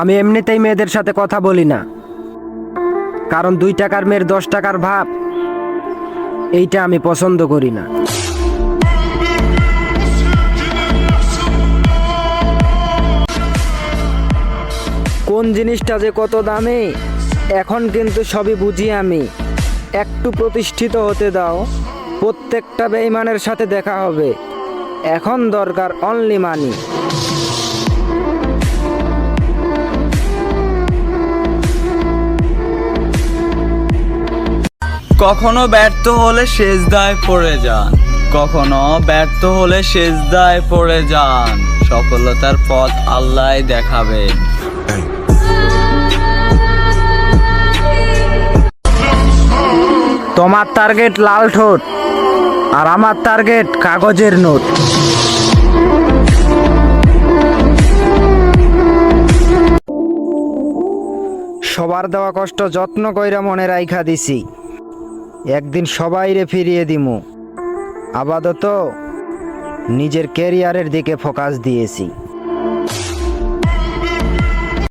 আমি এমনিতেই মেয়েদের সাথে কথা বলি না, কারণ 2 টাকার মেয়ের 10 টাকার ভাব, এইটা আমি পছন্দ করি না। কোন জিনিসটা যে কত দামি এখন কিন্তু সবই বুঝি আমি। একটু প্রতিষ্ঠিত হতে দাও, প্রত্যেকটা বেঈমানের সাথে দেখা হবে। এখন দরকার অনলি মানি। কখনো ব্যর্থ হলে সেজদায় পড়ে যান, কখনো ব্যর্থ হলে সেজদায় পড়ে যান। সফলতার পথ আল্লাহই দেখাবেন। তোমার টার্গেট লাল ঠোঁট আর আমার টার্গেট কাগজের নোট। সবার দেওয়া কষ্ট যত্ন কইরা মনে রাইখা দিছি, একদিন সবাইরে ফিরিয়ে দিমু। আপাতত নিজের ক্যারিয়ারের দিকে ফোকাস দিয়েছি।